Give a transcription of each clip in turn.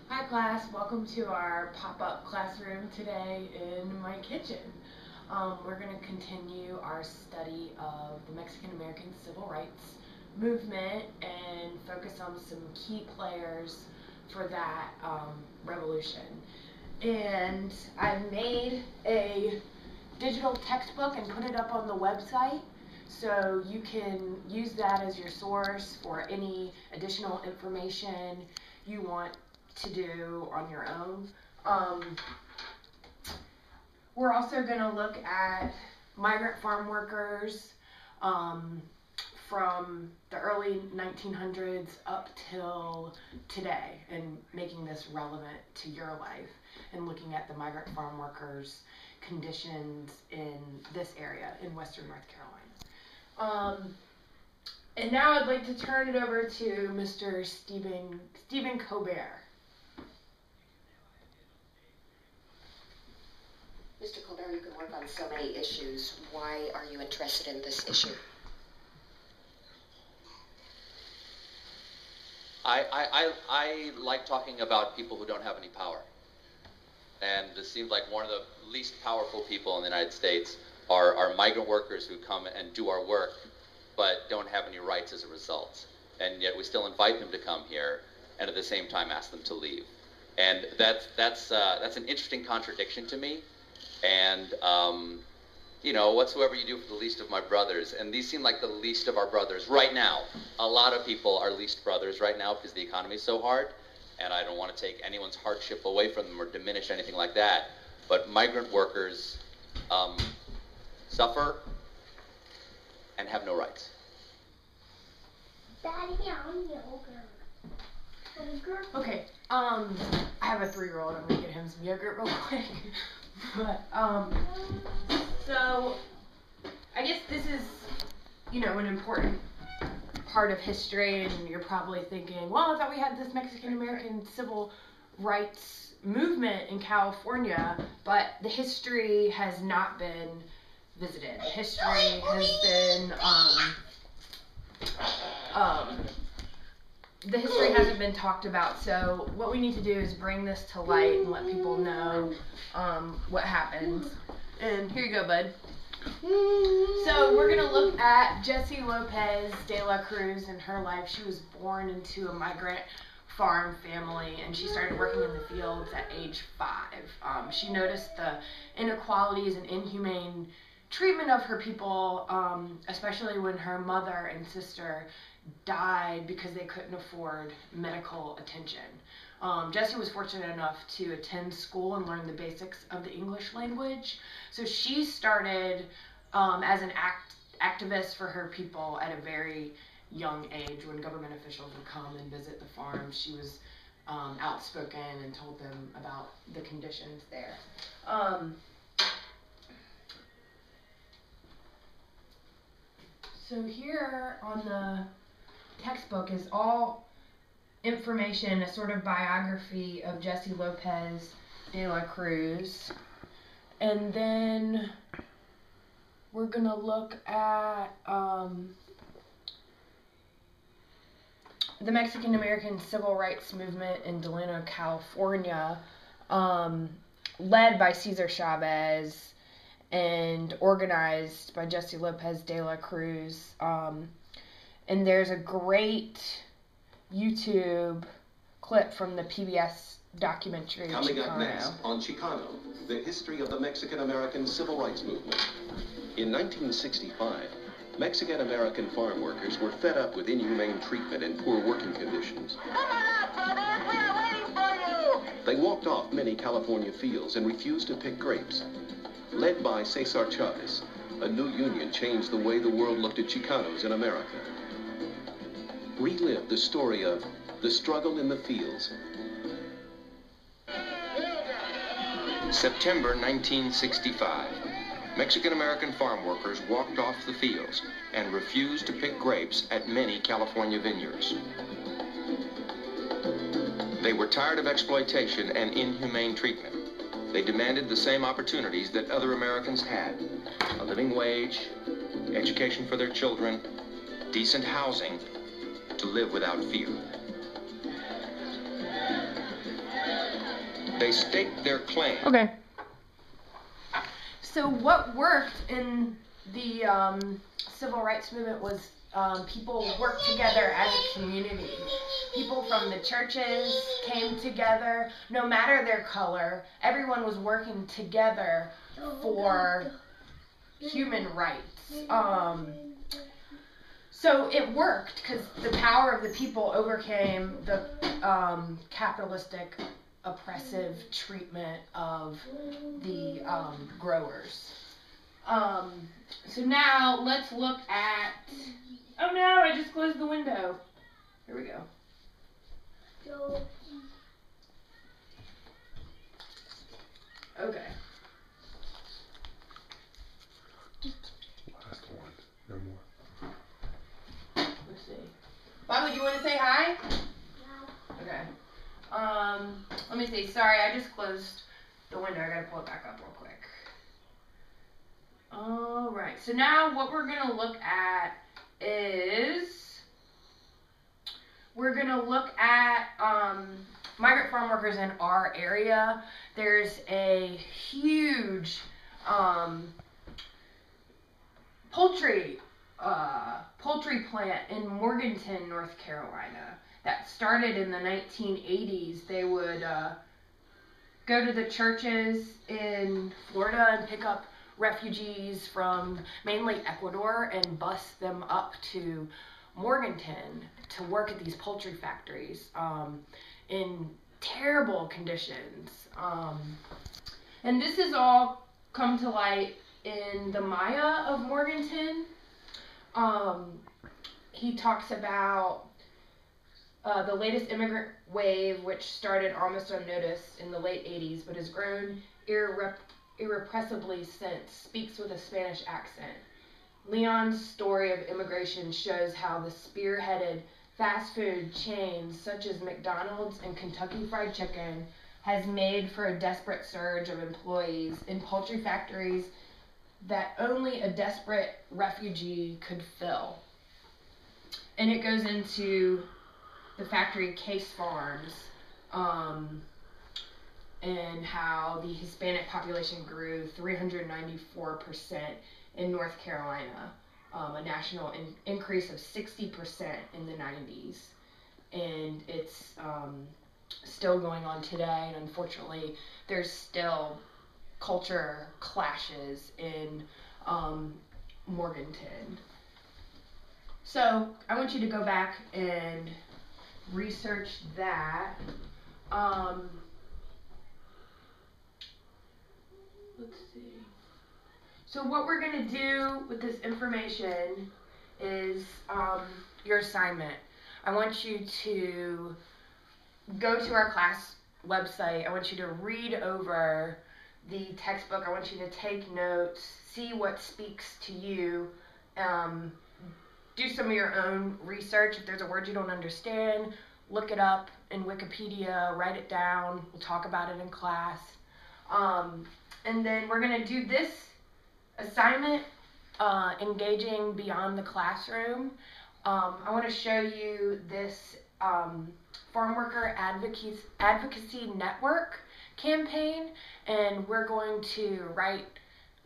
Hi class, welcome to our pop-up classroom today in my kitchen. We're going to continue our study of the Mexican-American Civil Rights Movement and focus on some key players for that revolution. And I've made a digital textbook and put it up on the website, so you can use that as your source for any additional information you want to do on your own. We're also going to look at migrant farm workers from the early 1900s up till today, and making this relevant to your life, and looking at the migrant farm workers' conditions in this area in Western North Carolina. And now I'd like to turn it over to Mr. Stephen Colbert. Mr. Colbert, you can work on so many issues. Why are you interested in this issue? I like talking about people who don't have any power. And this seems like one of the least powerful people in the United States are migrant workers who come and do our work, but don't have any rights as a result. And yet we still invite them to come here, and at the same time ask them to leave. And that's an interesting contradiction to me. And you know, whatsoever you do for the least of my brothers, and these seem like the least of our brothers right now. A lot of people are least brothers right now because the economy is so hard, and I don't want to take anyone's hardship away from them or diminish anything like that. But migrant workers suffer and have no rights. Okay, I have a 3-year-old. I'm gonna get him some yogurt real quick. But so I guess this is, you know, an important part of history, and you're probably thinking, well, I thought we had this Mexican-American civil rights movement in California, but the history has not been visited. The history has been the history hasn't been talked about, so what we need to do is bring this to light and let people know what happened. And here you go, bud. So we're going to look at Jessie Lopez de la Cruz and her life. She was born into a migrant farm family, and she started working in the fields at age 5. She noticed the inequalities and inhumane treatment of her people, especially when her mother and sister died because they couldn't afford medical attention. Jessie was fortunate enough to attend school and learn the basics of the English language. So she started as an activist for her people at a very young age. When government officials would come and visit the farm, she was outspoken and told them about the conditions there. So here on the textbook is all information, a sort of biography of Jessie Lopez de la Cruz. And then we're going to look at the Mexican-American Civil Rights Movement in Delano, California, led by Cesar Chavez and organized by Jessie Lopez de la Cruz. And there's a great YouTube clip from the PBS documentary Coming Chicano. up next on Chicano, the history of the Mexican-American Civil Rights Movement. In 1965, Mexican-American farm workers were fed up with inhumane treatment and poor working conditions. Come on out, brothers! We are waiting for you! They walked off many California fields and refused to pick grapes. Led by Cesar Chavez, a new union changed the way the world looked at Chicanos in America. Relive the story of the struggle in the fields. September 1965. Mexican-American farm workers walked off the fields and refused to pick grapes at many California vineyards. They were tired of exploitation and inhumane treatment. They demanded the same opportunities that other Americans had: a living wage, education for their children, decent housing, to live without fear. They staked their claim. Okay. So what worked in the civil rights movement was people worked together as a community. People from the churches came together, no matter their color. Everyone was working together for human rights. So it worked because the power of the people overcame the capitalistic, oppressive treatment of the growers. So now let's look at. Oh no! I just closed the window. Here we go. Okay. Last one. No more. Let's see. Bobby, do you want to say hi? No. Okay. Let me see. Sorry, I just closed the window. I gotta pull it back up real quick. All right. So now what we're gonna look at is we're gonna look at migrant farm workers in our area. There's a huge poultry plant in Morganton, North Carolina that started in the 1980s. They would go to the churches in Florida and pick up refugees from mainly Ecuador and bus them up to Morganton to work at these poultry factories in terrible conditions. And this has all come to light in the Maya of Morganton. He talks about the latest immigrant wave, which started almost unnoticed in the late 80s, but has grown irrepressibly since, speaks with a Spanish accent. Leon's story of immigration shows how the spearheaded fast food chains such as McDonald's and Kentucky Fried Chicken has made for a desperate surge of employees in poultry factories that only a desperate refugee could fill. And it goes into the factory Case Farms, and how the Hispanic population grew 394% in North Carolina, a national increase of 60% in the 90s. And it's still going on today, and unfortunately there's still culture clashes in Morganton. So I want you to go back and research that. Let's see. So what we're going to do with this information is your assignment. I want you to go to our class website. I want you to read over the textbook. I want you to take notes, see what speaks to you, do some of your own research. If there's a word you don't understand, look it up in Wikipedia, write it down. We'll talk about it in class. And then we're going to do this assignment, engaging beyond the classroom. I want to show you this Farm Worker Advocacy Network campaign, and we're going to write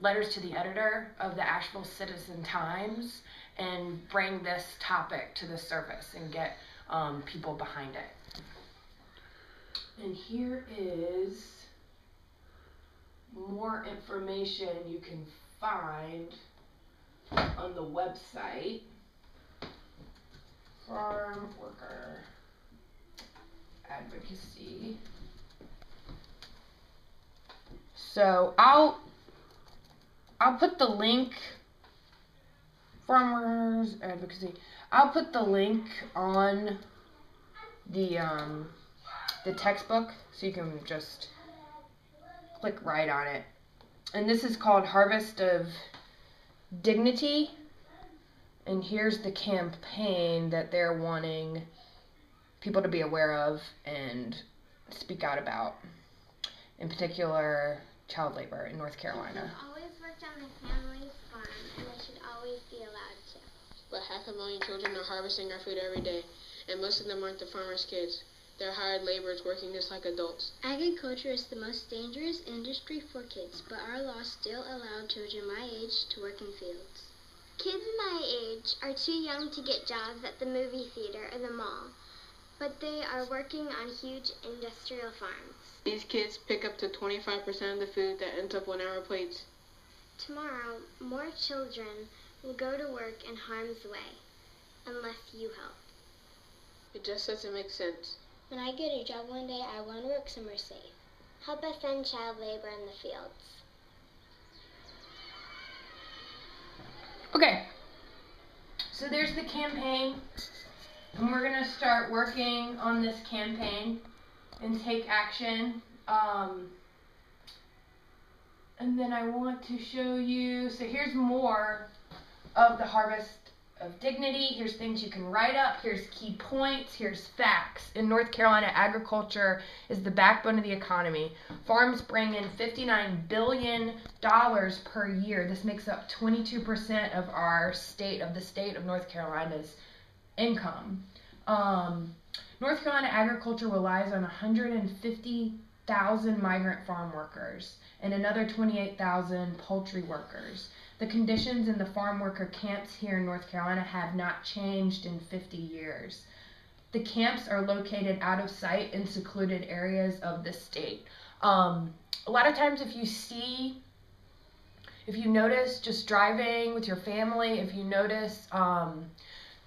letters to the editor of the Asheville Citizen-Times and bring this topic to the surface and get people behind it. And here is more information you can find on the website. Farm Worker Advocacy. So I'll put the link. Farmers Advocacy. I'll put the link on the textbook, so you can just click right on it. And this is called Harvest of Dignity. And here's the campaign that they're wanting people to be aware of and speak out about. In particular, child labor in North Carolina. I've always worked on my family's farm, and I should always be allowed to. But 500,000 children are harvesting our food every day, and most of them aren't the farmers' kids. They're hired laborers working just like adults. Agriculture is the most dangerous industry for kids, but our laws still allow children my age to work in fields. Kids my age are too young to get jobs at the movie theater or the mall, but they are working on huge industrial farms. These kids pick up to 25% of the food that ends up on our plates. Tomorrow, more children will go to work in harm's way, unless you help. It just doesn't make sense. When I get a job one day, I want to work somewhere safe. Help us end child labor in the fields. Okay, so there's the campaign, and we're going to start working on this campaign and take action. And then I want to show you, so here's more of the Harvest of Dignity. Here's things you can write up. Here's key points. Here's facts. In North Carolina, agriculture is the backbone of the economy. Farms bring in $59 billion per year. This makes up 22% of our state, of the state of North Carolina's income. North Carolina agriculture relies on 150,000 migrant farm workers and another 28,000 poultry workers. The conditions in the farm worker camps here in North Carolina have not changed in 50 years. The camps are located out of sight in secluded areas of the state. A lot of times if you notice just driving with your family, if you notice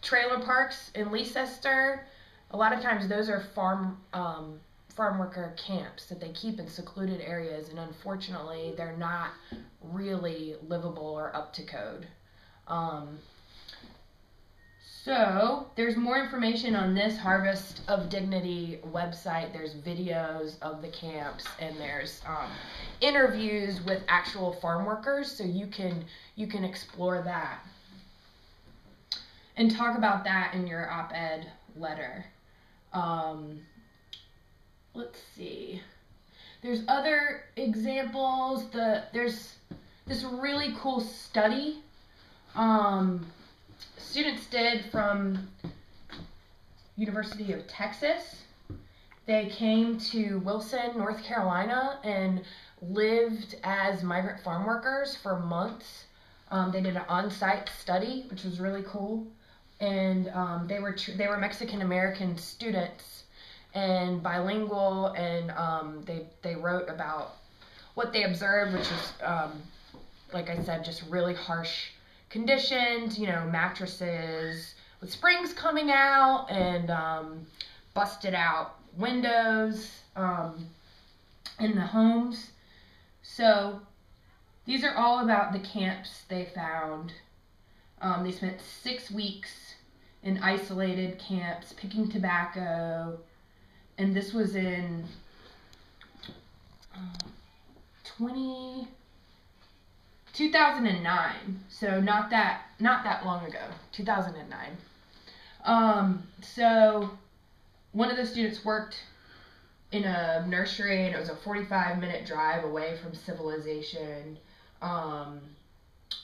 trailer parks in Leicester, a lot of times those are farm worker camps that they keep in secluded areas, and unfortunately they're not really livable or up to code. So there's more information on this Harvest of Dignity website. There's videos of the camps, and there's interviews with actual farm workers, so you can explore that and talk about that in your op-ed letter. Let's see. There's other examples. There's this really cool study students did from University of Texas. They came to Wilson, North Carolina, and lived as migrant farm workers for months. They did an on-site study, which was really cool, and they were Mexican American students and bilingual, and they wrote about what they observed, which was like I said, just really harsh conditions, mattresses with springs coming out and busted out windows in the homes. So these are all about the camps they found. They spent 6 weeks in isolated camps picking tobacco, and this was in 2009, so not that long ago, 2009. So one of the students worked in a nursery, and it was a 45-minute drive away from civilization.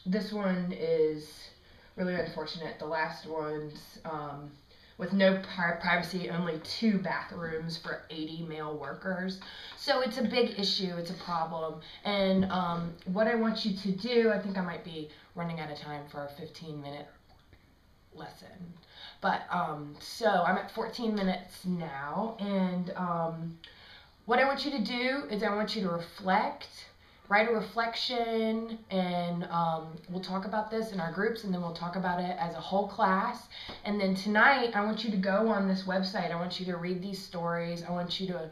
This one is really unfortunate. The last one's with no privacy, only 2 bathrooms for 80 male workers. So it's a big issue, it's a problem. And what I want you to do, I think I might be running out of time for a 15-minute lesson. But so I'm at 14 minutes now, and what I want you to do is I want you to reflect, write a reflection, and we'll talk about this in our groups, and then we'll talk about it as a whole class. And then tonight, I want you to go on this website. I want you to read these stories. I want you to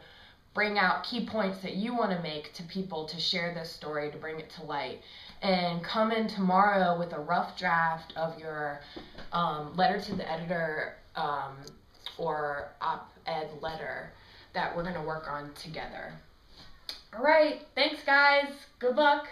bring out key points that you want to make to people to share this story, to bring it to light. And come in tomorrow with a rough draft of your letter to the editor or op-ed letter that we're going to work on together. All right, thanks guys. Good luck.